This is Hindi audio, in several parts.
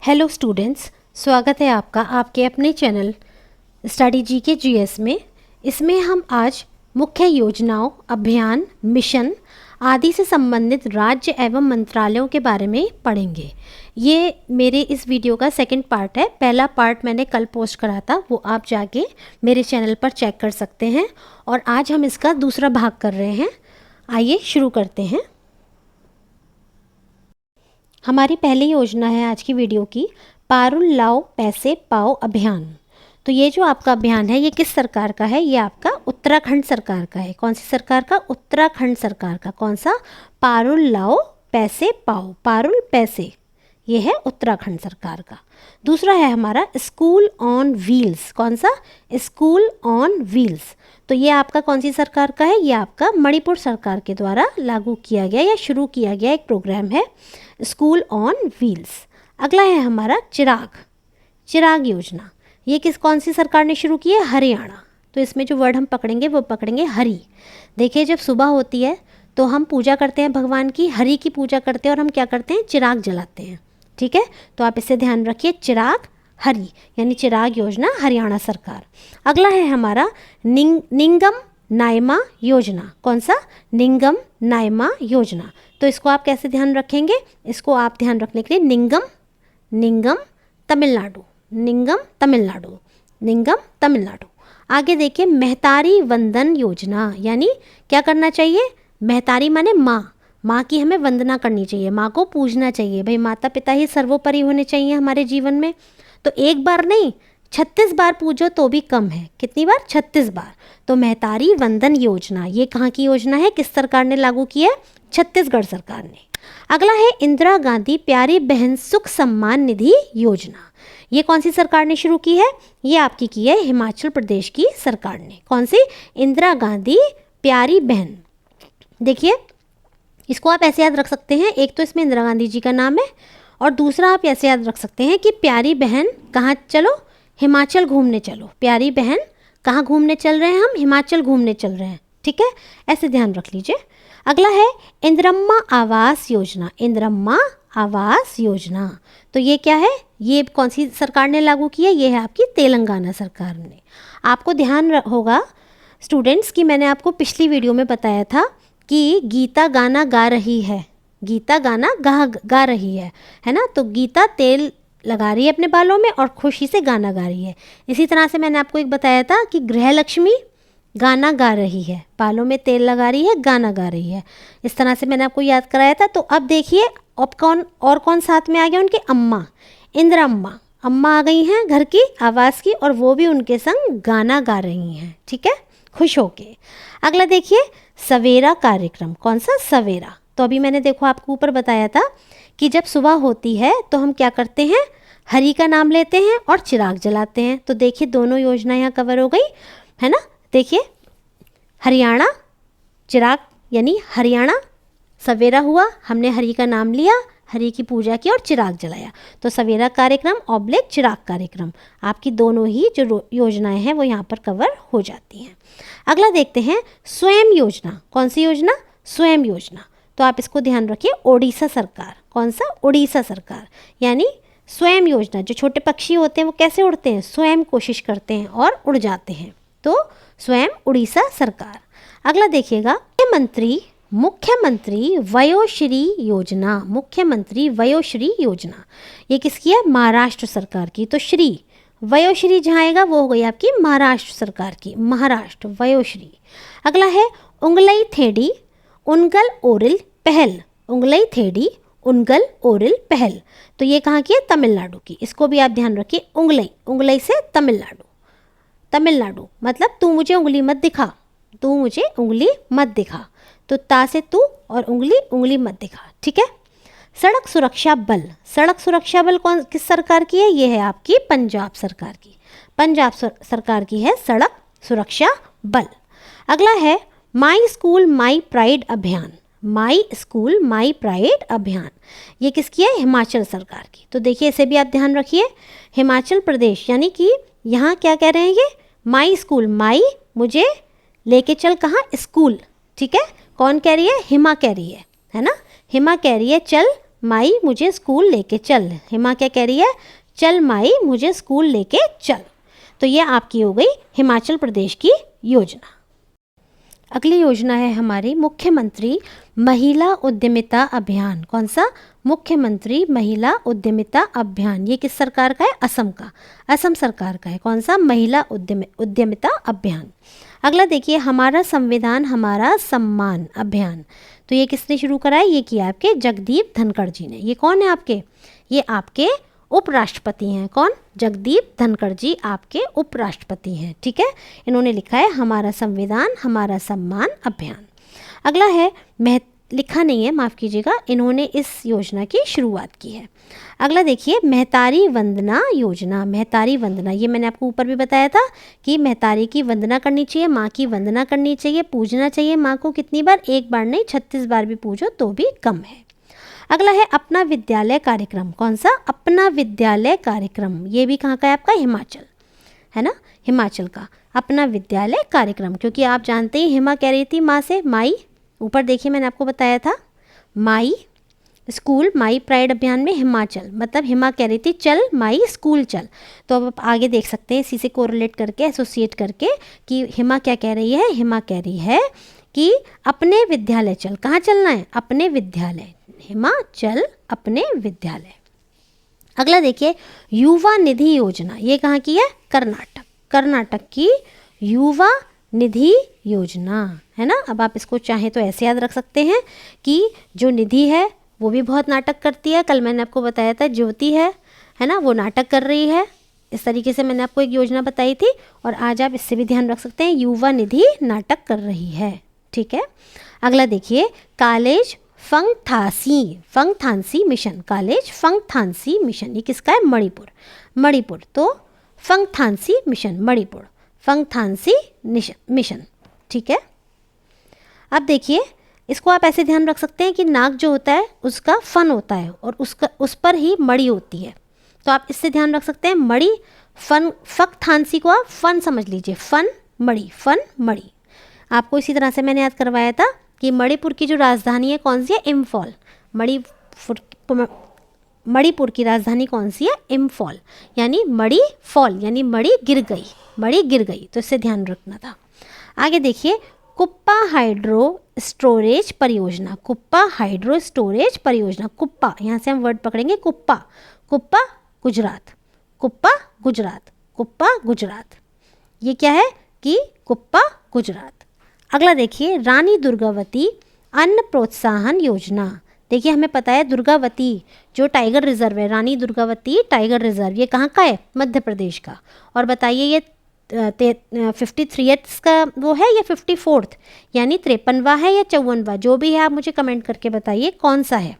हेलो स्टूडेंट्स, स्वागत है आपका आपके अपने चैनल स्टडी जीके जीएस में। इसमें हम आज मुख्य योजनाओं, अभियान, मिशन आदि से संबंधित राज्य एवं मंत्रालयों के बारे में पढ़ेंगे। ये मेरे इस वीडियो का सेकंड पार्ट है। पहला पार्ट मैंने कल पोस्ट करा था, वो आप जाके मेरे चैनल पर चेक कर सकते हैं। और आज हम इसका दूसरा भाग कर रहे हैं। आइए शुरू करते हैं। हमारी पहली योजना है आज की वीडियो की, पारुल लाओ पैसे पाओ अभियान। तो ये जो आपका अभियान है ये किस सरकार का है? ये आपका उत्तराखंड सरकार का है। कौन सी सरकार का? उत्तराखंड सरकार का। कौन सा? पारुल लाओ पैसे पाओ, पारुल पैसे, ये है उत्तराखंड सरकार का। दूसरा है हमारा स्कूल ऑन व्हील्स। कौन सा? School on wheels. तो ये आपका कौन सी सरकार का है? ये आपका मणिपुर सरकार के द्वारा लागू किया गया या शुरू किया गया एक प्रोग्राम है, स्कूल ऑन व्हील्स। अगला है हमारा चिराग, चिराग योजना। ये कौन सी सरकार ने शुरू की है? हरियाणा। तो इसमें जो वर्ड हम पकड़ेंगे वो पकड़ेंगे हरि। देखिए, जब सुबह होती है तो हम पूजा करते हैं भगवान की, हरि की पूजा करते हैं और हम क्या करते हैं? चिराग जलाते हैं। ठीक है, तो आप इसे ध्यान रखिए, चिराग हरि यानी चिराग योजना, हरियाणा सरकार। अगला है हमारा निंगम नायमा योजना। कौन सा? निंगम नायमा योजना। तो इसको आप कैसे ध्यान रखेंगे? इसको आप ध्यान रखने के लिए निंगम, निंगम तमिलनाडु, निंगम तमिलनाडु, निंगम तमिलनाडु। आगे देखिए, महतारी वंदन योजना, यानी क्या करना चाहिए? महतारी माने माँ, माँ की हमें वंदना करनी चाहिए, माँ को पूजना चाहिए। भाई माता पिता ही सर्वोपरि होने चाहिए हमारे जीवन में। तो एक बार नहीं, 36 बार पूजो तो भी कम है। कितनी बार? 36 बार। तो महतारी वंदन योजना, ये कहाँ की योजना है? किस सरकार ने लागू की है? छत्तीसगढ़ सरकार ने। अगला है इंदिरा गांधी प्यारी बहन सुख सम्मान निधि योजना। ये कौन सी सरकार ने शुरू की है? ये आपकी की है हिमाचल प्रदेश की सरकार ने। कौन सी? इंदिरा गांधी प्यारी बहन। देखिए, इसको आप ऐसे याद रख सकते हैं, एक तो इसमें इंदिरा गांधी जी का नाम है और दूसरा आप ऐसे याद रख सकते हैं कि प्यारी बहन कहाँ चलो? हिमाचल घूमने चलो। प्यारी बहन कहाँ घूमने चल रहे हैं? हम हिमाचल घूमने चल रहे हैं। ठीक है, ऐसे ध्यान रख लीजिए। अगला है इंदिरम्मा आवास योजना, इंदिरम्मा आवास योजना। तो ये क्या है? ये कौन सी सरकार ने लागू की है? ये है आपकी तेलंगाना सरकार ने। आपको ध्यान होगा स्टूडेंट्स कि मैंने आपको पिछली वीडियो में बताया था कि गीता गाना गा रही है, गीता गाना गा रही है ना। तो गीता तेल लगा रही है अपने बालों में और खुशी से गाना गा रही है। इसी तरह से मैंने आपको एक बताया था कि गृहलक्ष्मी गाना गा रही है, बालों में तेल लगा रही है, गाना गा रही है। इस तरह से मैंने आपको याद कराया था। तो अब देखिए, अब कौन साथ में आ गया? उनके अम्मा, इंदिरा अम्मा, अम्मा आ गई हैं घर की आवास की और वो भी उनके संग गाना गा रही हैं। ठीक है, खुश होके। अगला देखिए, सवेरा कार्यक्रम। कौन सा? सवेरा। तो अभी मैंने देखो आपको ऊपर बताया था कि जब सुबह होती है तो हम क्या करते हैं? हरि का नाम लेते हैं और चिराग जलाते हैं। तो देखिए, दोनों योजना यहाँ कवर हो गई है ना। देखिए, हरियाणा चिराग यानी हरियाणा सवेरा हुआ, हमने हरि का नाम लिया, हरि की पूजा की और चिराग जलाया। तो सवेरा कार्यक्रम ऑब्लिक चिराग कार्यक्रम, आपकी दोनों ही जो योजनाएं हैं वो यहाँ पर कवर हो जाती हैं। अगला देखते हैं स्वयं योजना। कौन सी योजना? स्वयं योजना। तो आप इसको ध्यान रखिए, ओडिशा सरकार। कौन सा? ओडिशा सरकार। यानी स्वयं योजना, जो छोटे पक्षी होते हैं वो कैसे उड़ते हैं? स्वयं कोशिश करते हैं और उड़ जाते हैं। तो स्वयं उड़ीसा सरकार। अगला देखिएगा, मुख्यमंत्री वयोश्री योजना, मुख्यमंत्री वयोश्री योजना। ये किसकी है? महाराष्ट्र सरकार की। तो श्री वयोश्री जहाँ आएगा वो हो गई आपकी महाराष्ट्र सरकार की, महाराष्ट्र वयोश्री। अगला है उंगलई थेड़ी उनगल ओरिल पहल, उंगलई थेड़ी उनगल ओरिल पहल। तो ये कहाँ की है? तमिलनाडु की। इसको भी आप ध्यान रखिए, उंगलई, उंगलई से तमिलनाडु, तमिलनाडु मतलब तू मुझे उंगली मत दिखा, तू मुझे उंगली मत दिखा। तो ता से तू और उंगली, उंगली मत दिखा। ठीक है। सड़क सुरक्षा बल, सड़क सुरक्षा बल किस सरकार की है? ये है आपकी पंजाब सरकार की, पंजाब सरकार की है सड़क सुरक्षा बल। अगला है माई स्कूल माई प्राइड अभियान, माई स्कूल माई प्राइड अभियान। ये किसकी है? हिमाचल सरकार की। तो देखिए, इसे भी आप ध्यान रखिए, हिमाचल प्रदेश यानी कि यहाँ क्या कह रहे हैं? ये माई स्कूल, माई मुझे लेके चल कहाँ? स्कूल। ठीक है, कौन कह रही है? हिमा कह रही है ना। हिमा कह रही है चल माई मुझे स्कूल लेके चल। हिमा क्या कह रही है? चल माई मुझे स्कूल लेके चल। तो ये आपकी हो गई हिमाचल प्रदेश की योजना। अगली योजना है हमारी मुख्यमंत्री महिला उद्यमिता अभियान। कौन सा? मुख्यमंत्री महिला उद्यमिता अभियान। ये किस सरकार का है? असम का, असम सरकार का है। कौन सा? महिला उद्यमिता अभियान। अगला देखिए, हमारा संविधान हमारा सम्मान अभियान। तो ये किसने शुरू करा है? ये किया आपके जगदीप धनखड़ जी ने। ये कौन है आपके? ये आपके उपराष्ट्रपति हैं। कौन? जगदीप धनखड़ जी आपके उपराष्ट्रपति हैं। ठीक है, इन्होंने लिखा है हमारा संविधान हमारा सम्मान अभियान। अगला है लिखा नहीं है, माफ़ कीजिएगा, इन्होंने इस योजना की शुरुआत की है। अगला देखिए, महतारी वंदना योजना। महतारी वंदना, ये मैंने आपको ऊपर भी बताया था कि महतारी की वंदना करनी चाहिए, माँ की वंदना करनी चाहिए, पूजना चाहिए माँ को। कितनी बार? एक बार नहीं, 36 बार भी पूजो तो भी कम है। अगला है अपना विद्यालय कार्यक्रम। कौन सा? अपना विद्यालय कार्यक्रम। ये भी कहाँ का है आपका? हिमाचल, है ना, हिमाचल का अपना विद्यालय कार्यक्रम। क्योंकि आप जानते ही हिमा कह रही थी माँ से, माई, ऊपर देखिए मैंने आपको बताया था, माई स्कूल माई प्राइड अभियान में हिमाचल, मतलब हिमा कह रही थी चल माई स्कूल चल। तो अब आप आगे देख सकते हैं इसी से कोरिलेट करके, एसोसिएट करके कि हिमा क्या कह रही है? हिमा कह रही है कि अपने विद्यालय चल। कहाँ चलना है? अपने विद्यालय। हिमा चल अपने विद्यालय। अगला देखिए, युवा निधि योजना। ये कहाँ की है? कर्नाटक, कर्नाटक की युवा निधि योजना, है ना। अब आप इसको चाहें तो ऐसे याद रख सकते हैं कि जो निधि है वो भी बहुत नाटक करती है। कल मैंने आपको बताया था ज्योति है ना, वो नाटक कर रही है। इस तरीके से मैंने आपको एक योजना बताई थी, और आज आप इससे भी ध्यान रख सकते हैं, युवा निधि नाटक कर रही है। ठीक है, अगला देखिए, कॉलेज फंगथांसी मिशन। कॉलेज फंगथांसी मिशन, ये किसका है? मणिपुर, मणिपुर। तो फंगथांसी मिशन मणिपुर, फंगथांसी मिशन। ठीक है, अब देखिए इसको आप ऐसे ध्यान रख सकते हैं कि नाक जो होता है उसका फन होता है, और उस पर ही मड़ी होती है। तो आप इससे ध्यान रख सकते हैं, मड़ी फन, फंगथांसी को आप फन समझ लीजिए, फन मड़ी, फन मड़ी। आपको इसी तरह से मैंने याद करवाया था कि मणिपुर की जो राजधानी है कौन सी है? इम्फॉल। मणिपुर की राजधानी कौन सी है? इम्फॉल, यानी मड़ी फॉल, यानी मड़ी गिर गई, मड़ी गिर गई। तो इससे ध्यान रखना था। आगे देखिए, कुप्पा हाइड्रो स्टोरेज परियोजना। कुप्पा हाइड्रो स्टोरेज परियोजना, कुप्पा, यहाँ से हम वर्ड पकड़ेंगे कुप्पा, कुप्पा गुजरात, कुप्पा गुजरात, कुप्पा गुजरात। ये क्या है? कि कुप्पा गुजरात। अगला देखिए, रानी दुर्गावती अन्न प्रोत्साहन योजना। देखिए हमें पता है दुर्गावती जो टाइगर रिजर्व है, रानी दुर्गावती टाइगर रिजर्व, ये कहाँ का है? मध्य प्रदेश का। और बताइए ये 53 का वो है या 54th, यानी 53वां है या 54वां, जो भी है आप मुझे कमेंट करके बताइए कौन सा है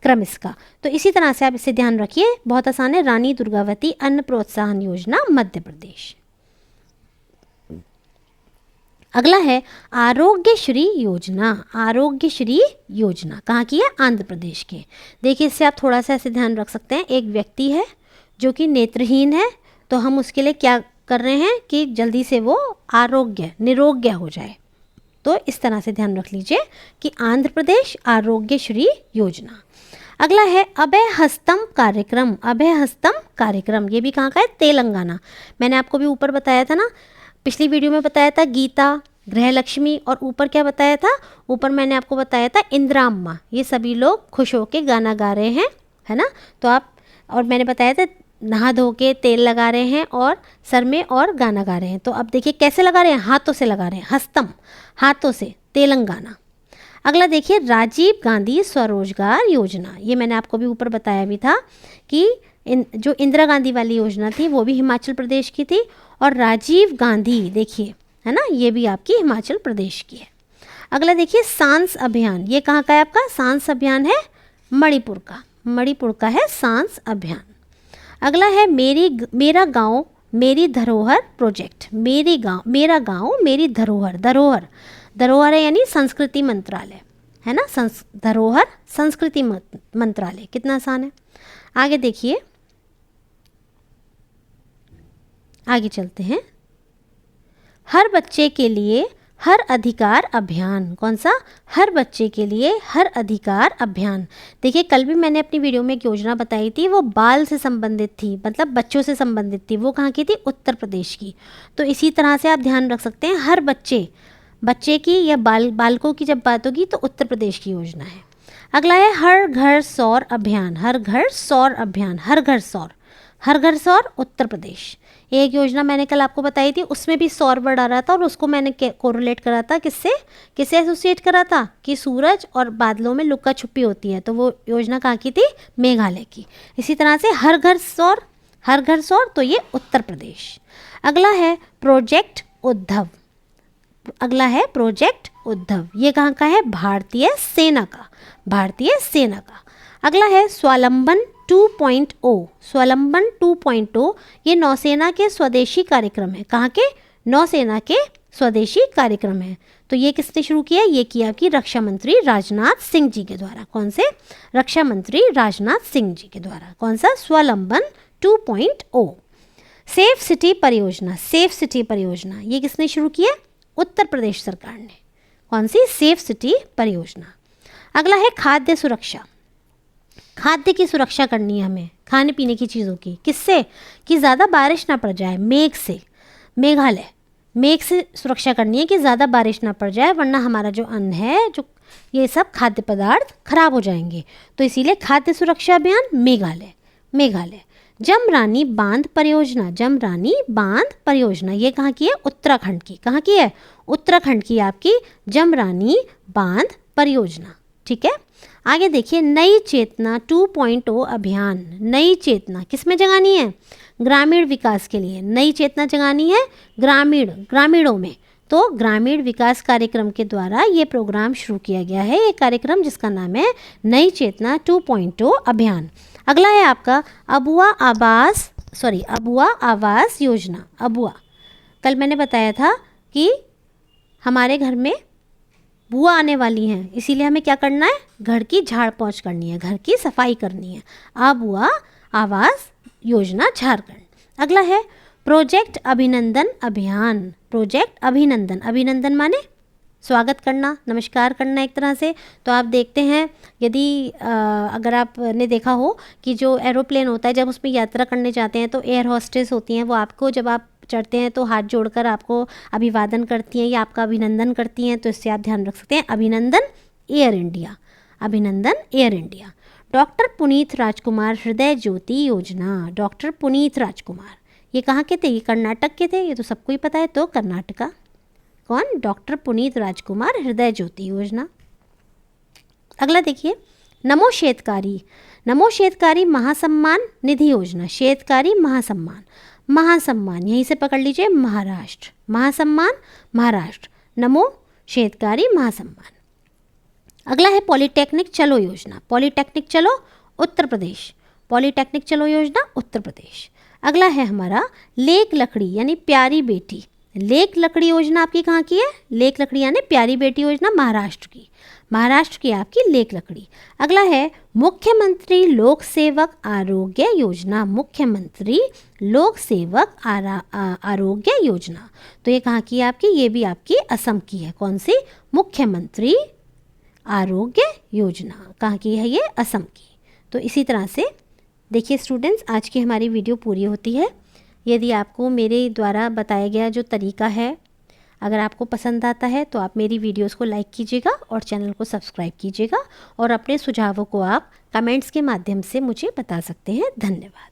क्रम इसका। तो इसी तरह से आप इसे ध्यान रखिए, बहुत आसान है, रानी दुर्गावती अन्न प्रोत्साहन योजना मध्य प्रदेश। अगला है आरोग्यश्री योजना। आरोग्यश्री योजना कहाँ की है? आंध्र प्रदेश के। देखिए इससे आप थोड़ा सा ऐसे ध्यान रख सकते हैं, एक व्यक्ति है जो कि नेत्रहीन है, तो हम उसके लिए क्या कर रहे हैं कि जल्दी से वो निरोग्य हो जाए। तो इस तरह से ध्यान रख लीजिए कि आंध्र प्रदेश आरोग्यश्री योजना। अगला है अभय हस्तम कार्यक्रम। अभय हस्तम कार्यक्रम, ये भी कहाँ का है? तेलंगाना। मैंने आपको भी ऊपर बताया था ना, पिछली वीडियो में बताया था गीता, गृहलक्ष्मी, और ऊपर क्या बताया था? ऊपर मैंने आपको बताया था इंदिरा अम्मा। ये सभी लोग खुश होके गाना गा रहे हैं, है ना। तो आप, और मैंने बताया था नहा धो के तेल लगा रहे हैं और सर में, और गाना गा रहे हैं। तो अब देखिए कैसे लगा रहे हैं? हाथों से लगा रहे हैं, हस्तम, हाथों से, तेलंगाना। अगला देखिए, राजीव गांधी स्वरोजगार योजना। ये मैंने आपको भी ऊपर बताया भी था कि जो इंदिरा गांधी वाली योजना थी वो भी हिमाचल प्रदेश की थी, और राजीव गांधी देखिए, है ना, ये भी आपकी हिमाचल प्रदेश की है। अगला देखिए, सांस अभियान। ये कहाँ का है आपका? सांस अभियान है मणिपुर का, मणिपुर का है सांस अभियान। अगला है मेरा गांव मेरी धरोहर प्रोजेक्ट। मेरा गांव मेरी धरोहर। धरोहर है यानी संस्कृति मंत्रालय, है ना, धरोहर संस्कृति मंत्रालय। कितना आसान है। आगे देखिए, आगे चलते हैं। हर बच्चे के लिए हर अधिकार अभियान। कौन सा? हर बच्चे के लिए हर अधिकार अभियान। देखिए कल भी मैंने अपनी वीडियो में एक योजना बताई थी, वो बाल से संबंधित थी, मतलब बच्चों से संबंधित थी। वो कहाँ की थी? उत्तर प्रदेश की। तो इसी तरह से आप ध्यान रख सकते हैं, हर बच्चे की या बालकों की जब बात होगी तो उत्तर प्रदेश की योजना है। अगला है हर घर सौर अभियान। हर घर सौर अभियान, हर घर सौर उत्तर प्रदेश। एक योजना मैंने कल आपको बताई थी, उसमें भी सौर वर्ड आ रहा था और उसको मैंने कोरिलेट करा था किससे एसोसिएट करा था कि सूरज और बादलों में लुका छुपी होती है। तो वो योजना कहाँ की थी? मेघालय की। इसी तरह से हर घर सौर, तो ये उत्तर प्रदेश। अगला है प्रोजेक्ट उद्धव। ये कहाँ का है? भारतीय सेना का। अगला है स्वावलंबन 2.0। ये नौसेना के स्वदेशी कार्यक्रम है। कहाँ के? नौसेना के स्वदेशी कार्यक्रम है। तो ये किसने शुरू किया? ये किया आपकी रक्षा मंत्री राजनाथ सिंह जी के द्वारा। कौन से? रक्षा मंत्री राजनाथ सिंह जी के द्वारा। कौन सा? स्वावलंबन 2.0। सेफ सिटी परियोजना ये किसने शुरू किया? उत्तर प्रदेश सरकार ने। कौन सी? सेफ सिटी परियोजना। अगला है खाद्य सुरक्षा। खाद्य की सुरक्षा करनी है हमें, खाने पीने की चीज़ों की। किससे? कि ज़्यादा बारिश ना पड़ जाए। मेघ से सुरक्षा करनी है कि ज़्यादा बारिश ना पड़ जाए, वरना हमारा जो अन्न है, जो ये सब खाद्य पदार्थ खराब हो जाएंगे। तो इसीलिए खाद्य सुरक्षा अभियान मेघालय। जमरानी बांध परियोजना ये कहाँ की है? उत्तराखंड की। कहाँ की है? उत्तराखंड की आपकी जमरानी बांध परियोजना। ठीक है, आगे देखिए नई चेतना 2.0 अभियान। नई चेतना किसमें जगानी है? ग्रामीण विकास के लिए नई चेतना जगानी है ग्रामीणों में। तो ग्रामीण विकास कार्यक्रम के द्वारा ये प्रोग्राम शुरू किया गया है, ये कार्यक्रम जिसका नाम है नई चेतना 2.0 अभियान। अगला है आपका अबुआ आवास योजना। अबुआ, कल मैंने बताया था कि हमारे घर में बुआ आने वाली हैं, इसीलिए हमें क्या करना है? घर की झाड़ पोंछ करनी है, घर की सफाई करनी है। अबुआ आवास योजना झारखंड। अगला है प्रोजेक्ट अभिनंदन अभियान। अभिनंदन माने स्वागत करना, नमस्कार करना एक तरह से। तो आप देखते हैं यदि अगर आपने देखा हो कि जो एरोप्लेन होता है, जब उसमें यात्रा करने जाते हैं तो एयर होस्टेस होती हैं, वो आपको जब आप चढ़ते हैं तो हाथ जोड़कर आपको अभिवादन करती हैं या आपका अभिनंदन करती हैं। तो इससे आप ध्यान रख सकते हैं अभिनंदन एयर इंडिया। डॉक्टर पुनीत राजकुमार हृदय ज्योति योजना। डॉक्टर पुनीत राजकुमार ये कहाँ के थे? ये कर्नाटक के थे, ये तो सबको ही पता है। तो कर्नाटका। कौन? डॉक्टर पुनीत राजकुमार हृदय ज्योति योजना। अगला देखिए नमो शेतकारी महासम्मान निधि योजना। शेतकारी महासम्मान यहीं से पकड़ लीजिए, महाराष्ट्र। नमो शेतकारी महासम्मान। अगला है पॉलीटेक्निक चलो योजना। उत्तर प्रदेश। अगला है हमारा लेक लकड़ी यानी प्यारी बेटी। लेक लकड़ी योजना आपकी कहाँ की है? लेक लकड़ी यानी प्यारी बेटी योजना महाराष्ट्र की आपकी लेक लकड़ी। अगला है मुख्यमंत्री लोक सेवक आरोग्य योजना। आरोग्य योजना तो ये कहाँ की है आपकी? ये भी आपकी असम की है। कौन सी? मुख्यमंत्री आरोग्य योजना कहाँ की है? ये असम की। तो इसी तरह से देखिए स्टूडेंट्स, आज की हमारी वीडियो पूरी होती है। यदि आपको मेरे द्वारा बताया गया जो तरीका है अगर आपको पसंद आता है तो आप मेरी वीडियोस को लाइक कीजिएगा और चैनल को सब्सक्राइब कीजिएगा और अपने सुझावों को आप कमेंट्स के माध्यम से मुझे बता सकते हैं। धन्यवाद।